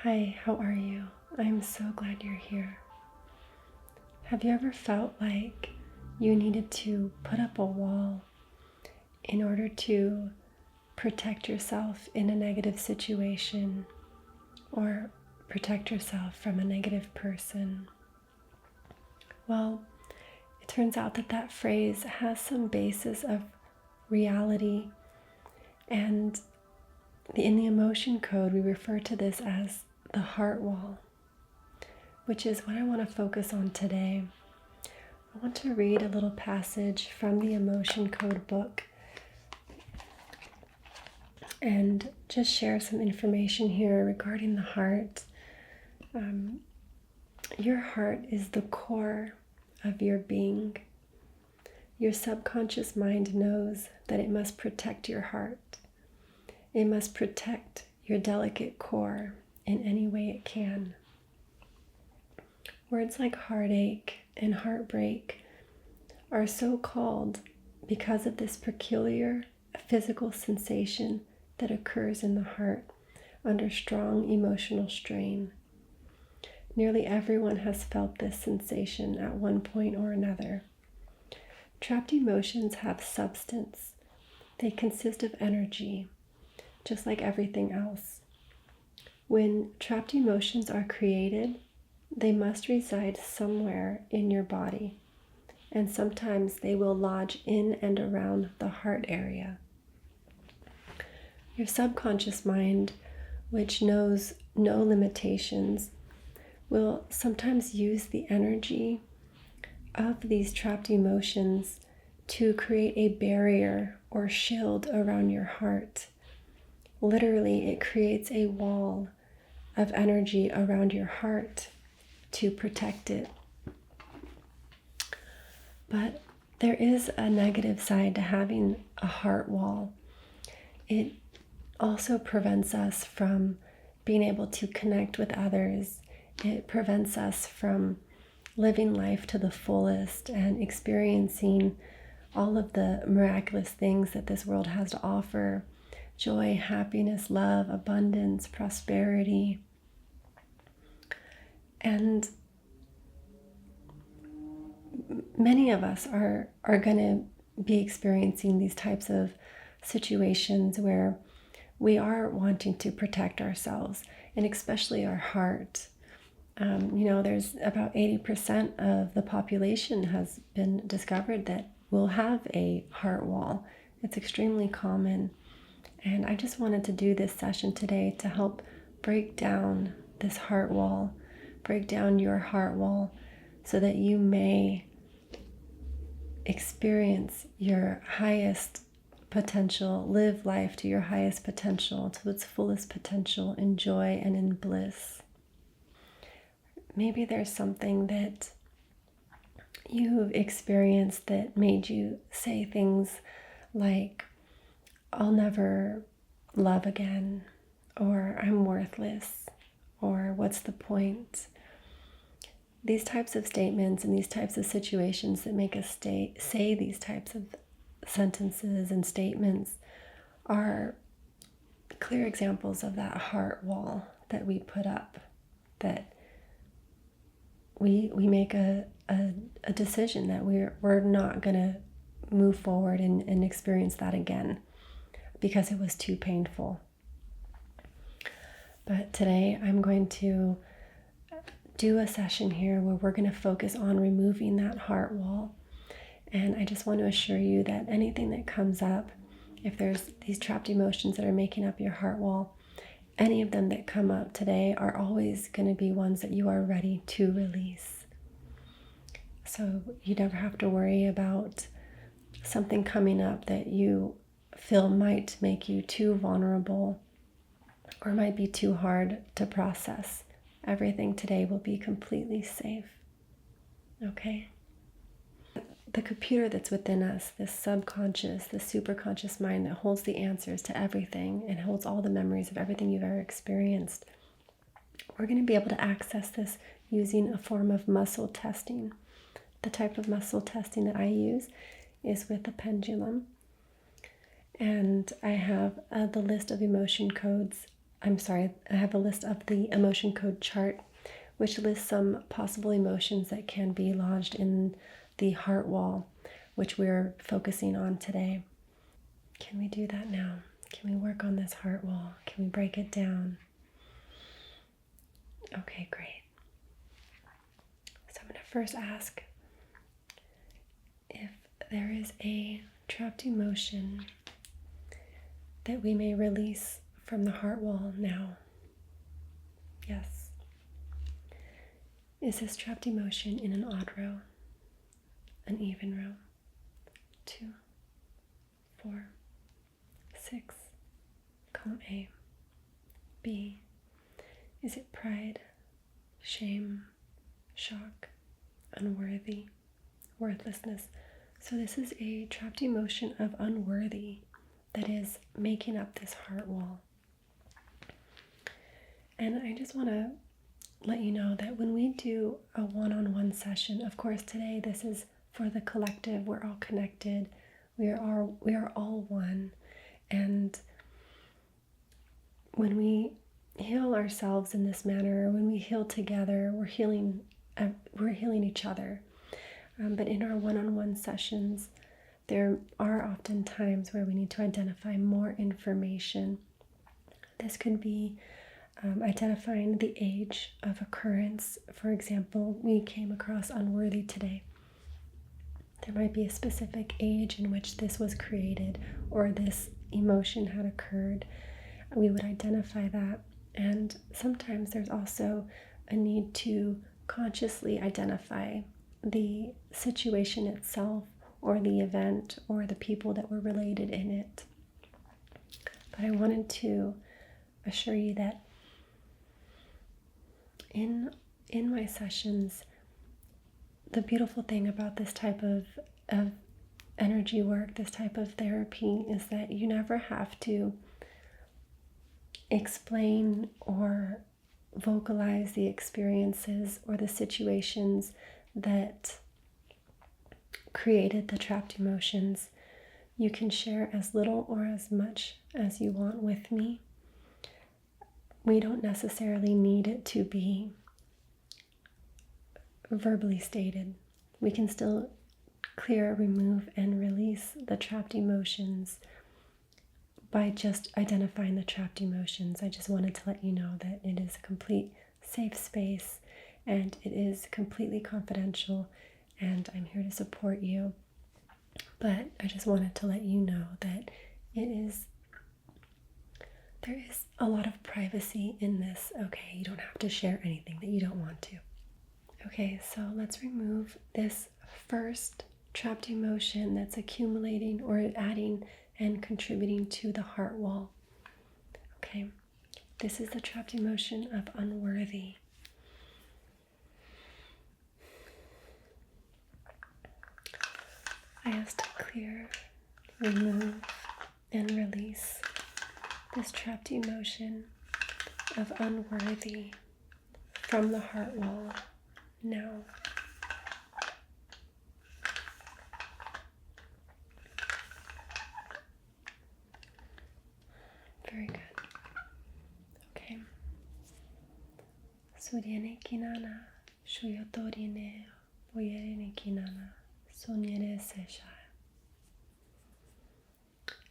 Hi, how are you? I'm so glad you're here. Have you ever felt like you needed to put up a wall in order to protect yourself in a negative situation or protect yourself from a negative person? Well, it turns out that phrase has some basis of reality, and in the emotion code we refer to this as the heart wall, which is what I want to focus on today. I want to read a little passage from the emotion code book and just share some information here regarding the heart. Your heart is the core of your being. Your subconscious mind knows that it must protect your heart. It must protect your delicate core in any way it can. Words like heartache and heartbreak are so called because of this peculiar physical sensation that occurs in the heart under strong emotional strain. Nearly everyone has felt this sensation at one point or another. Trapped emotions have substance. They consist of energy, just like everything else. When trapped emotions are created, they must reside somewhere in your body, and sometimes they will lodge in and around the heart area. Your subconscious mind, which knows no limitations, will sometimes use the energy of these trapped emotions to create a barrier or shield around your heart. Literally, it creates a wall of energy around your heart to protect it. But there is a negative side to having a heart wall. It also prevents us from being able to connect with others. It prevents us from living life to the fullest and experiencing all of the miraculous things that this world has to offer: joy, happiness, love, abundance, prosperity. And many of us are going to be experiencing these types of situations where we are wanting to protect ourselves, and especially our heart. There's about 80% of the population has been discovered that will have a heart wall. It's extremely common. And I just wanted to do this session today to help break down this heart wall, break down your heart wall, so that you may experience your highest potential, live life to your highest potential, to its fullest potential, in joy and in bliss. Maybe there's something that you've experienced that made you say things like, "I'll never love again," or "I'm worthless," or "what's the point?" These types of statements and these types of situations that make us say these types of sentences and statements are clear examples of that heart wall that we put up, that we make a decision that we're not going to move forward and experience that again because it was too painful. But today I'm going to do a session here where we're going to focus on removing that heart wall. And I just want to assure you that anything that comes up, if there's these trapped emotions that are making up your heart wall, any of them that come up today are always going to be ones that you are ready to release. So you never have to worry about something coming up that you feel might make you too vulnerable or might be too hard to process. Everything today will be completely safe. Okay? The computer that's within us, this subconscious, this superconscious mind that holds the answers to everything and holds all the memories of everything you've ever experienced, we're going to be able to access this using a form of muscle testing. The type of muscle testing that I use is with a pendulum. And I have the list of emotion codes I have a list of the emotion code chart, which lists some possible emotions that can be lodged in the heart wall, which we're focusing on today. Can we do that now? Can we work on this heart wall? Can we break it down? Okay, great. So I'm going to first ask if there is a trapped emotion that we may release from the heart wall now. Yes. Is this trapped emotion in an odd row, an even row, 2, 4, 6, column A, B? Is it pride, shame, shock, unworthy, worthlessness? So this is a trapped emotion of unworthy that is making up this heart wall. And I just want to let you know that when we do a one-on-one session, of course today this is for the collective, we're all connected, we are all one, and when we heal ourselves in this manner, when we heal together, we're healing each other. But in our one-on-one sessions, there are often times where we need to identify more information. This could be identifying the age of occurrence. For example, we came across unworthy today. There might be a specific age in which this was created or this emotion had occurred. We would identify that. And sometimes there's also a need to consciously identify the situation itself or the event or the people that were related in it. But I wanted to assure you that in my sessions, the beautiful thing about this type of energy work, this type of therapy, is that you never have to explain or vocalize the experiences or the situations that created the trapped emotions. You can share as little or as much as you want with me. We don't necessarily need it to be verbally stated. We can still clear, remove, and release the trapped emotions by just identifying the trapped emotions. I just wanted to let you know that it is a complete safe space and it is completely confidential, and I'm here to support you. But I just wanted to let you know that there is a lot of privacy in this, okay? You don't have to share anything that you don't want to. Okay, so let's remove this first trapped emotion that's accumulating or adding and contributing to the heart wall. Okay, this is the trapped emotion of unworthy. I ask to clear, remove, and release this trapped emotion of unworthy from the heart wall now. Very good. Okay. Suryane kinana, shuyotorine, boyerine kinana, sunyere sesha.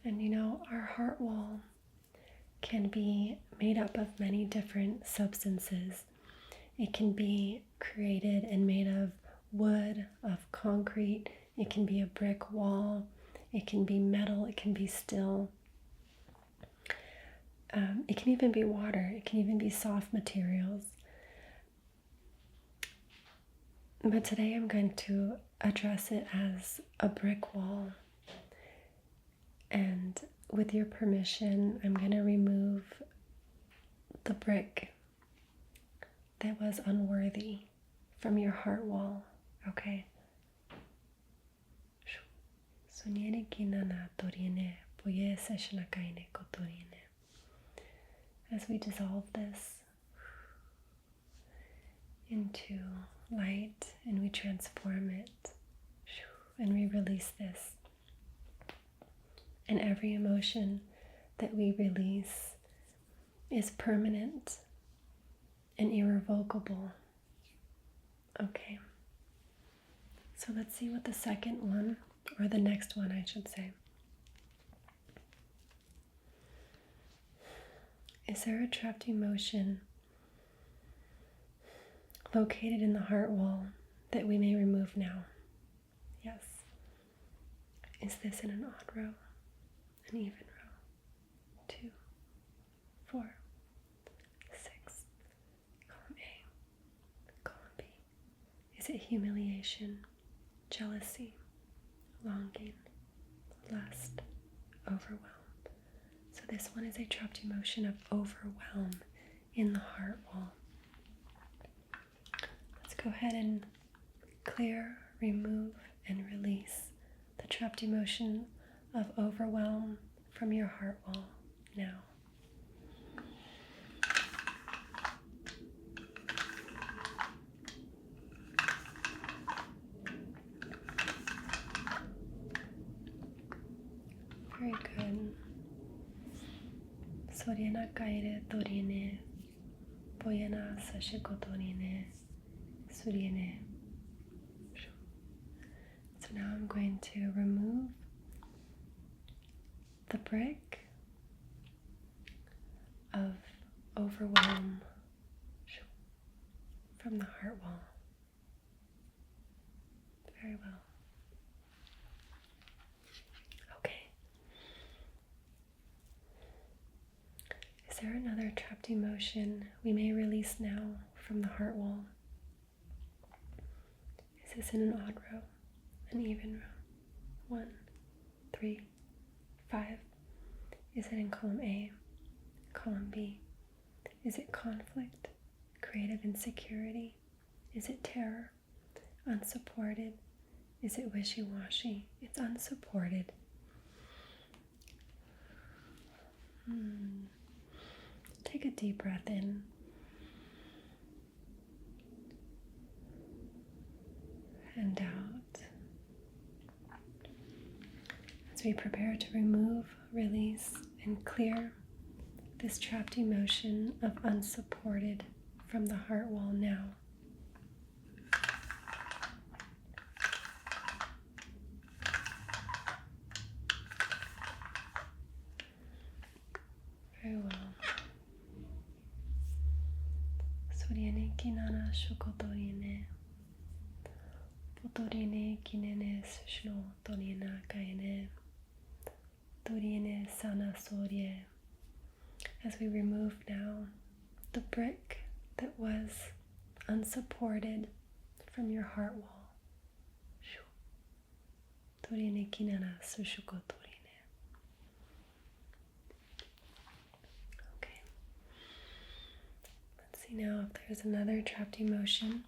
And you know, our heart wall can be made up of many different substances. It can be created and made of wood, of concrete. It can be a brick wall. It can be metal. It can be steel. It can even be water. It can even be soft materials. But today I'm going to address it as a brick wall. And with your permission, I'm going to remove the brick that was unworthy from your heart wall, okay? As we dissolve this into light and we transform it and we release this. And every emotion that we release is permanent and irrevocable. Okay. So let's see what the second one, or the next one I should say. Is there a trapped emotion located in the heart wall that we may remove now? Yes. Is this in an odd row, an even row? 2, 4, 6. Column A, column B. Is it humiliation, jealousy, longing, lust, overwhelm? So this one is a trapped emotion of overwhelm in the heart wall. Let's go ahead and clear, remove, and release the trapped emotion of overwhelm from your heart wall now. Very good. Soriana kaire torine, boyana sashikotorine, suriene. So now I'm going to remove the brick of overwhelm from the heart wall. Very well. Okay. Is there another trapped emotion we may release now from the heart wall? Is this in an odd row, an even row? 1, 3, 5. Is it in column A, column B? Is it conflict, creative insecurity? Is it terror, unsupported? Is it wishy-washy? It's unsupported. Take a deep breath in. And out. As we prepare to remove, release, and clear this trapped emotion of unsupported from the heart wall now. Very well. Soriene kinana shokotorine. Potorine kinene sushno torina kaine. Torine sana sorie. As we remove now the brick that was unsupported from your heart wall. Torine kinana sushukotorine. Okay. Let's see now if there's another trapped emotion.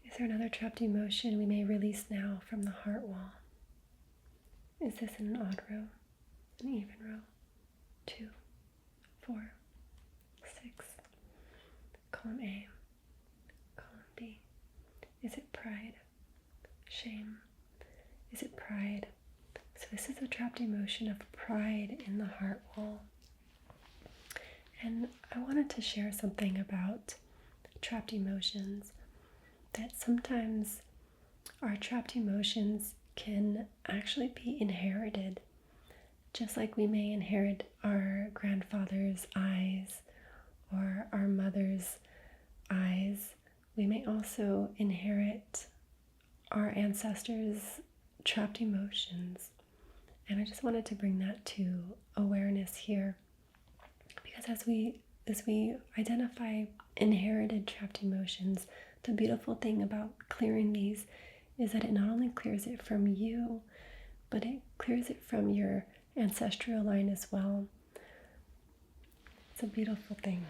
Is there another trapped emotion we may release now from the heart wall? Is this in an odd row, an even row? 2, 4, 6. Column A, column B. Is it pride, shame? Is it pride? So this is a trapped emotion of pride in the heart wall. And I wanted to share something about trapped emotions, that sometimes our trapped emotions can actually be inherited, just like we may inherit our grandfather's eyes or our mother's eyes. We may also inherit our ancestors' trapped emotions. And I just wanted to bring that to awareness here, because as we identify inherited trapped emotions, the beautiful thing about clearing these is that it not only clears it from you, but it clears it from your ancestral line as well. It's a beautiful thing.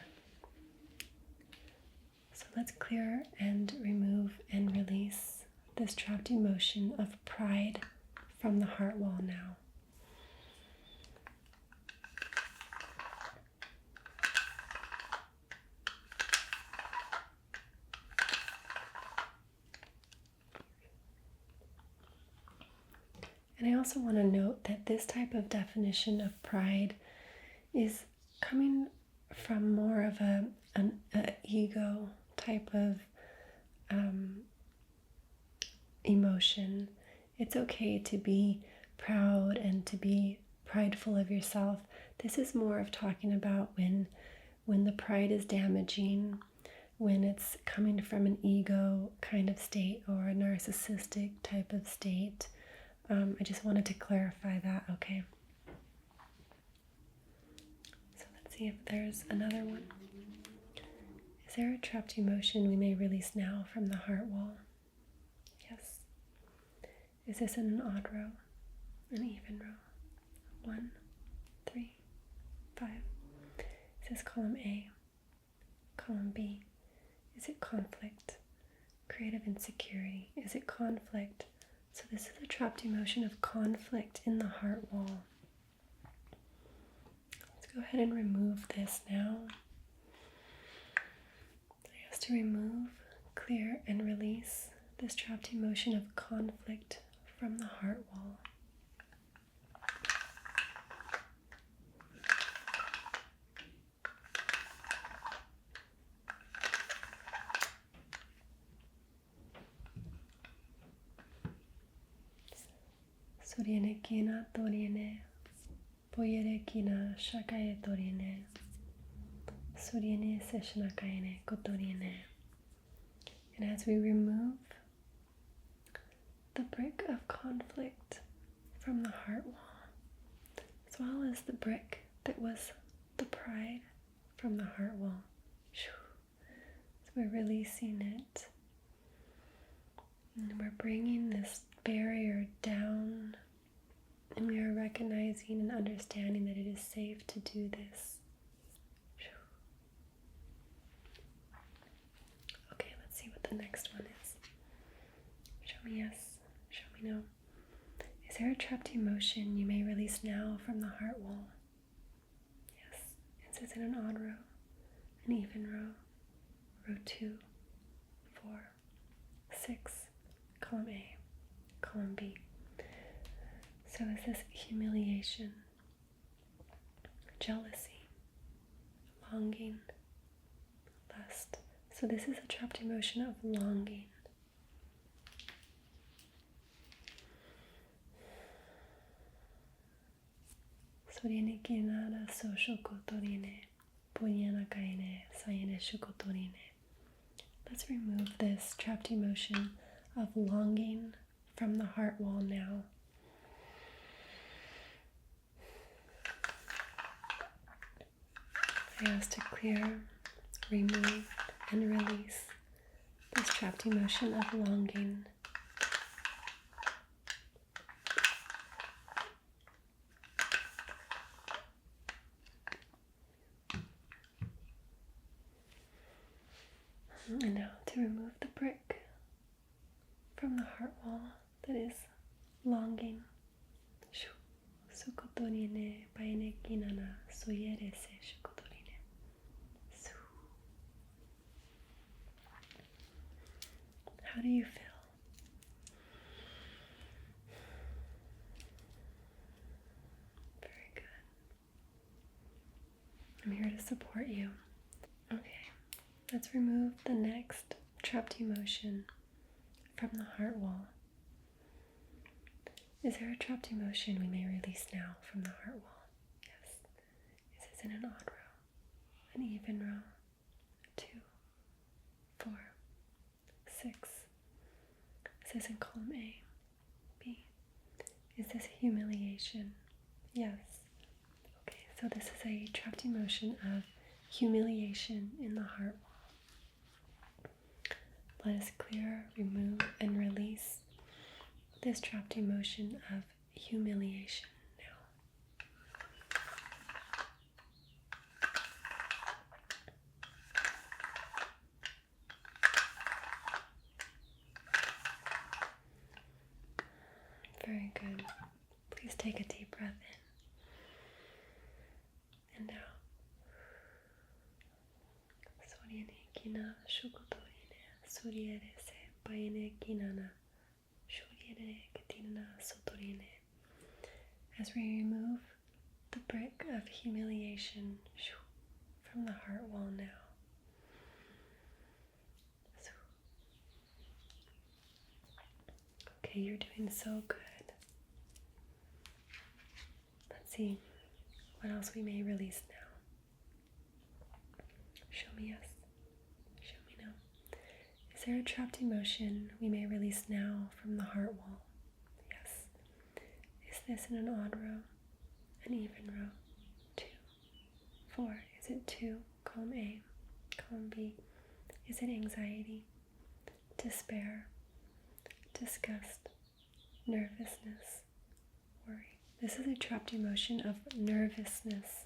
So let's clear and remove and release this trapped emotion of pride from the heart wall now. And I also want to note that this type of definition of pride is coming from more of an ego type of emotion. It's okay to be proud and to be prideful of yourself. This is more of talking about when the pride is damaging, when it's coming from an ego kind of state or a narcissistic type of state. I just wanted to clarify that, okay? So let's see if there's another one. Is there a trapped emotion we may release now from the heart wall? Yes. Is this in an odd row, an even row? 1, 3, 5. Is this column A? Column B? Is it conflict? Creative insecurity? Is it conflict? So this is a trapped emotion of conflict in the heart wall. Let's go ahead and remove this now. I ask to remove, clear, and release this trapped emotion of conflict from the heart wall. Soriene kina toriene, poyere kina shakaye toriene, soriene seshnakaine kotoriene. And as we remove the brick of conflict from the heart wall, as well as the brick that was the pride from the heart wall, so we're releasing it, and we're bringing this barrier down, and we are recognizing and understanding that it is safe to do this. Okay, let's see what the next one is. Show me yes, show me no. Is there a trapped emotion you may release now from the heart wall? Yes. Is this in an odd row, an even row, row 2, 4, 6, column A, column B. So is this humiliation, jealousy, longing, lust? So this is a trapped emotion of longing. Soriene kinara social kotorine, poyana kaine, sayene shukotorine. Let's remove this trapped emotion of longing from the heart wall now. I ask to clear, remove, and release this trapped emotion of longing. And now to remove the brick from the heart wall that is longing. Sukotorine paine kinana soyere se shukotorine. How do you feel? Very good. I'm here to support you. Okay, let's remove the next trapped emotion from the heart wall. Is there a trapped emotion we may release now from the heart wall? Yes. Is this in an odd row, an even row? 2, 4, 6. Is this in column A, B? Is this humiliation? Yes. Okay, so this is a trapped emotion of humiliation in the heart wall. Let us clear, remove, and release this trapped emotion of humiliation now. Very good. Please take a deep breath in and out. Soriene kina shukotorine, soriere se paine kinana. As we remove the brick of humiliation from the heart wall now. Okay, you're doing so good. Let's see what else we may release now. Show me yes. Show me no. Is there a trapped emotion we may release now from the heart wall? Yes. Is this in an odd row? An even row? 2, 4. Is it 2? Column A. Column B. Is it anxiety? Despair? Disgust? Nervousness? Worry? This is a trapped emotion of nervousness.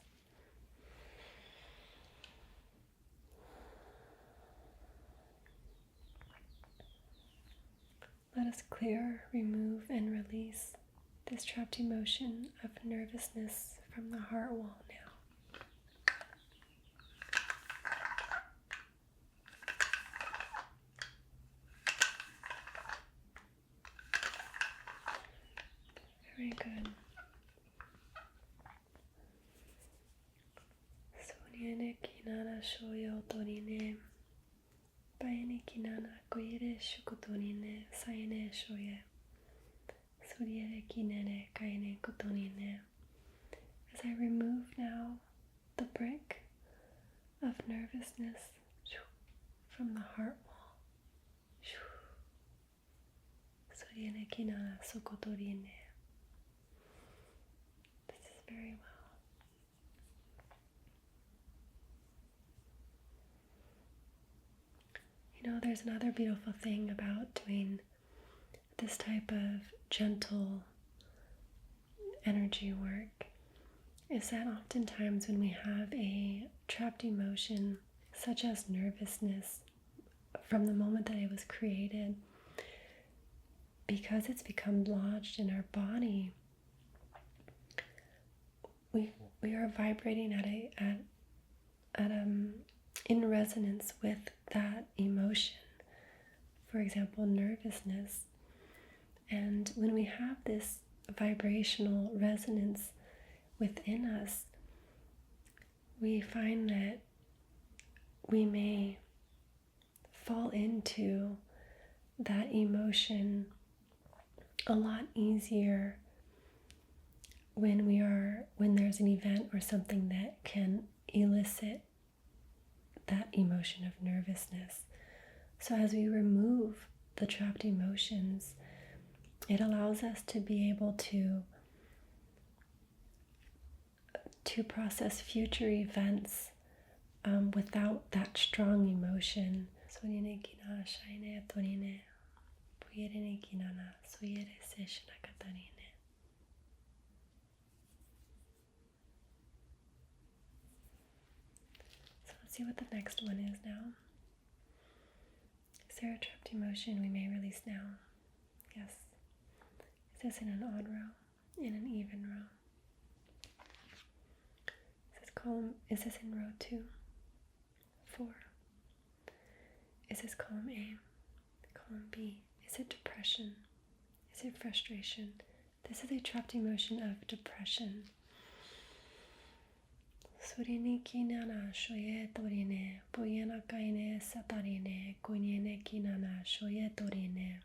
Let us clear, remove, and release this trapped emotion of nervousness from the heart wall now. Very good. Soniene kinana shoyo torine. Bayene kinana koyere shukotorine sayene shoye. Suriere kinene kaine kotorine. As I remove now the brick of nervousness from the heart wall. Suriere kinana sokotorine. This is very well. You know, there's another beautiful thing about doing this type of gentle energy work is that oftentimes when we have a trapped emotion, such as nervousness, from the moment that it was created, because it's become lodged in our body, we are vibrating in resonance with that emotion. For example, nervousness. And when we have this vibrational resonance within us, we find that we may fall into that emotion a lot easier when there's an event or something that can elicit that emotion of nervousness. So as we remove the trapped emotions, it allows us to be able to process future events without that strong emotion. So let's see what the next one is now. Is there a trapped emotion we may release now? Yes. Is this in an odd row? In an even row? Is this in row 2? 4? Is this column A? Column B? Is it depression? Is it frustration? This is a trapped emotion of depression. Surine kinana shoye torine, poyena kaine satarine, konyene kinana shoye torine.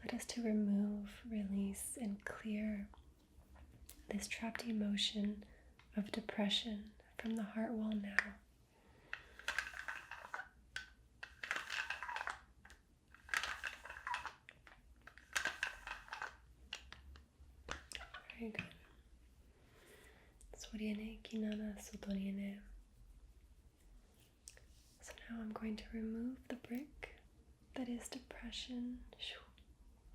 Let us to remove, release, and clear this trapped emotion of depression from the heart wall now. Very good. Soriene kinana sotoriene. So now I'm going to remove the brick that is depression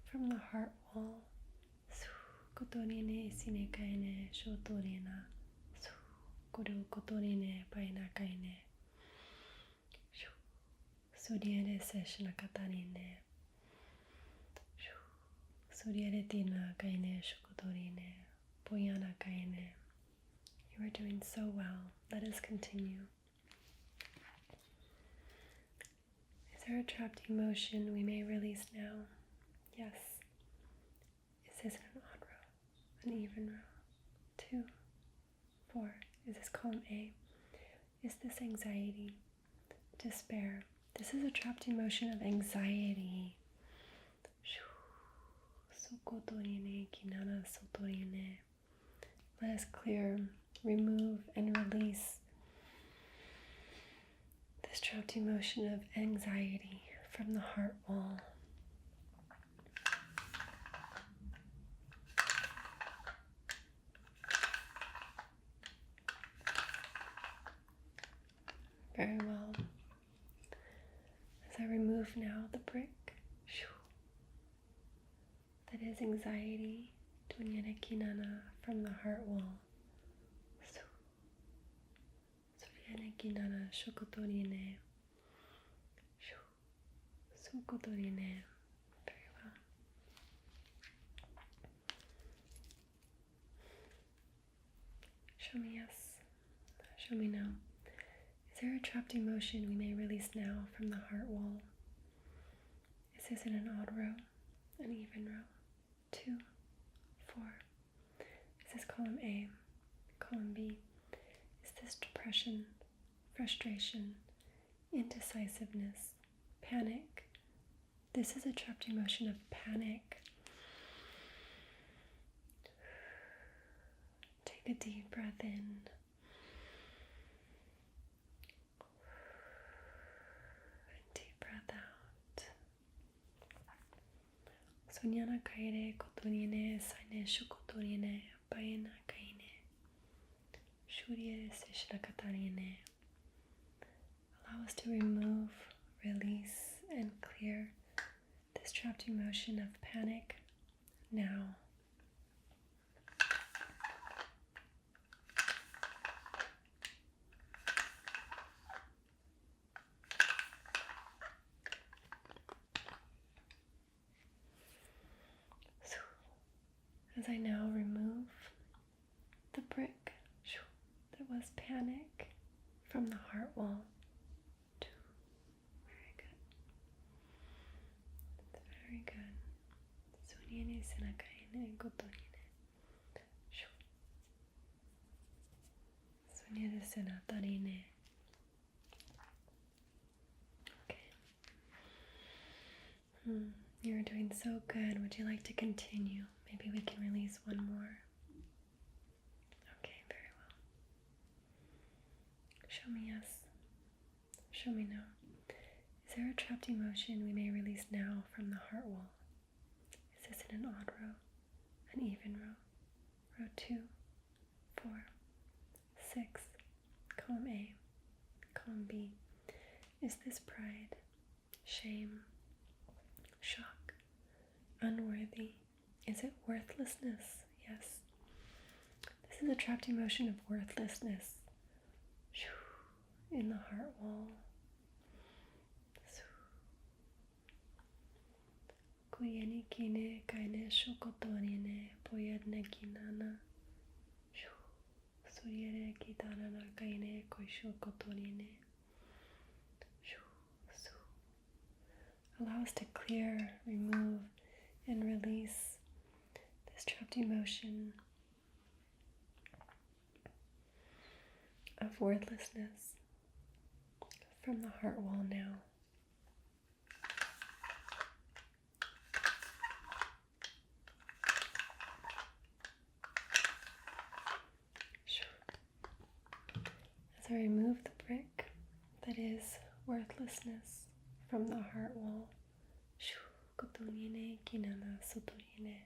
from the heart wall. Kotorine sinekaine shotorina. Koru kotorine paina kaine. Sodiere seshna katarine. Sodiere tina kaine shokotorine. Poyana kaine. You are doing so well. Let us continue. Is there a trapped emotion we may release now? Yes. Is this an odd row? An even row? 2, 4. Is this column A? is this anxiety, despair. This is a trapped emotion of anxiety. Let us clear, remove, and release this trapped emotion of anxiety from the heart wall. Very well. As I remove now the brick that is anxiety from the heart wall. Very well. Show me yes. Show me no. Is there a trapped emotion we may release now from the heart wall? Is this in an odd row, an even row? 2, 4. Is this column A, column B? Is this depression, frustration, indecisiveness, panic? This is a trapped emotion of panic. Take a deep breath in. And deep breath out. Sonyana kaire kotonine sane shukotonine bayana kaine. Shuriere seshnakatarine. Allow us to remove, release, and clear this trapped emotion of panic now. As I now remove the brick that was panic from the heart wall. Very good. Very good. Sonyene senakaine gotonine. Sonyene senatarine. Okay. You're doing so good. Would you like to continue? Maybe we can release one more. Okay, very well. Show me yes. Show me no. Is there a trapped emotion we may release now from the heart wall? Is this in an odd row, an even row? Row 2, 4, 6, column A, column B. Is this pride, shame, shock, unworthy? Is it worthlessness? Yes. This is a trapped emotion of worthlessness in the heart wall. Kuyeni kine kaine shokotorine poyedne kinana. Suriere kitanana kaine koishokotorine. Allow us to clear, remove, and release this trapped emotion of worthlessness from the heart wall now. As I remove the brick that is worthlessness from the heart wall, kotonine kinana sotorine.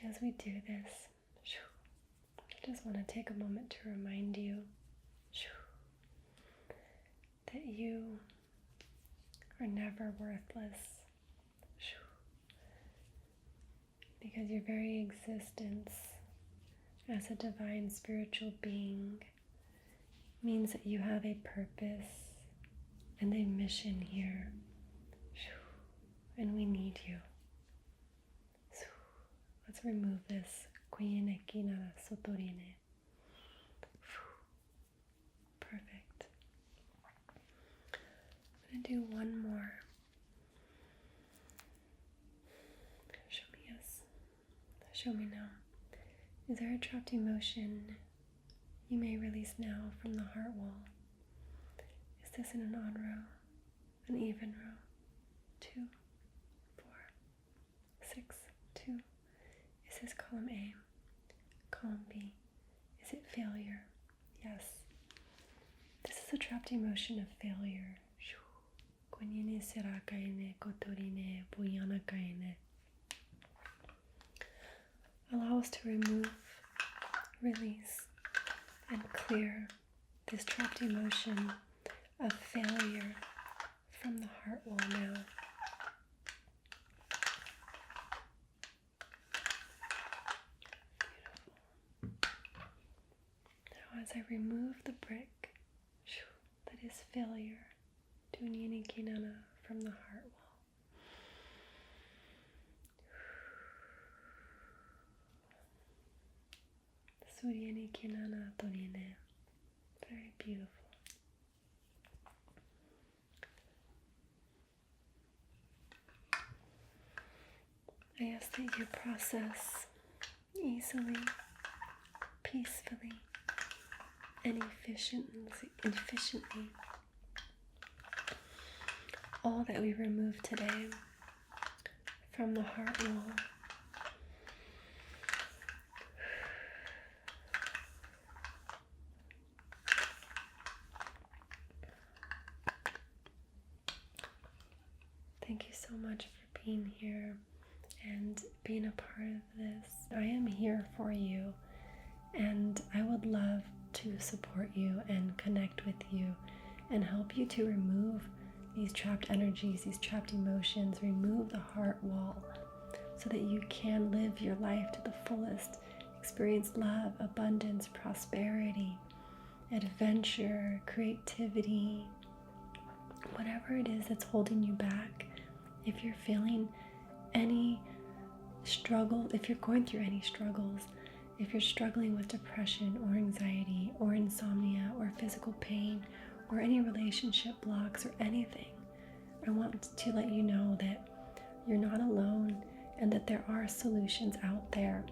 As we do this, I just want to take a moment to remind you that you are never worthless, because your very existence as a divine spiritual being means that you have a purpose and a mission here. And we need you. Let's remove this. Perfect. I'm going to do one more. Show me yes. Show me no. Is there a trapped emotion you may release now from the heart wall? Is this in an odd row, an even row? 2, 4, 6, 2. Is this column A? Column B? Is it failure? Yes. This is a trapped emotion of failure. Allow us to remove, release, and clear this trapped emotion of failure from the heart wall now. Now as I remove the brick that is failure, from the heart wall. Very beautiful. I ask that you process easily, peacefully, and efficiently all that we remove today from the heart wall. Thank you so much for being here and being a part of this. I am here for you, and I would love to support you and connect with you and help you to remove these trapped energies, these trapped emotions, remove the heart wall so that you can live your life to the fullest, experience love, abundance, prosperity, adventure, creativity, whatever it is that's holding you back. If you're feeling any struggle, if you're going through any struggles, if you're struggling with depression or anxiety or insomnia or physical pain or any relationship blocks or anything, I want to let you know that you're not alone and that there are solutions out there.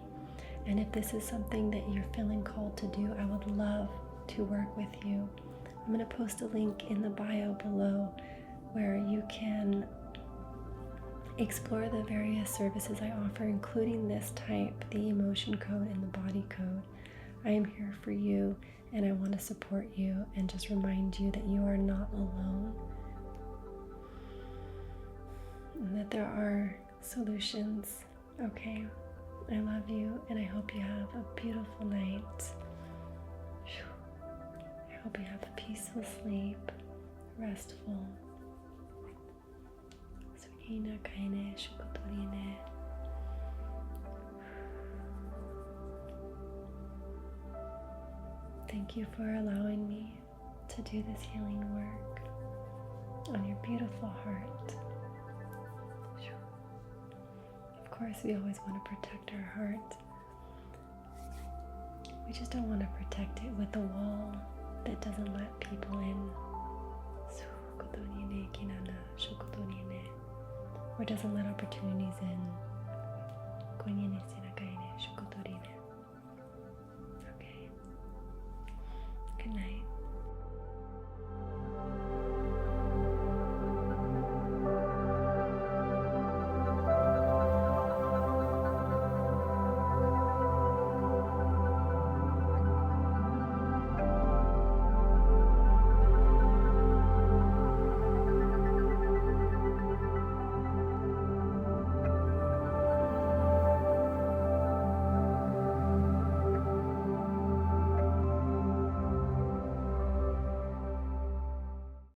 And if this is something that you're feeling called to do, I would love to work with you. I'm going to post a link in the bio below where you can explore the various services I offer, including this type, the emotion code and the body code. I am here for you, and I want to support you and just remind you that you are not alone and that there are solutions. Okay, I love you, and I hope you have a beautiful night. I hope you have a peaceful sleep, restful. Thank you for allowing me to do this healing work on your beautiful heart. Of course, we always want to protect our heart. We just don't want to protect it with a wall that doesn't let people in. Or doesn't let opportunities in.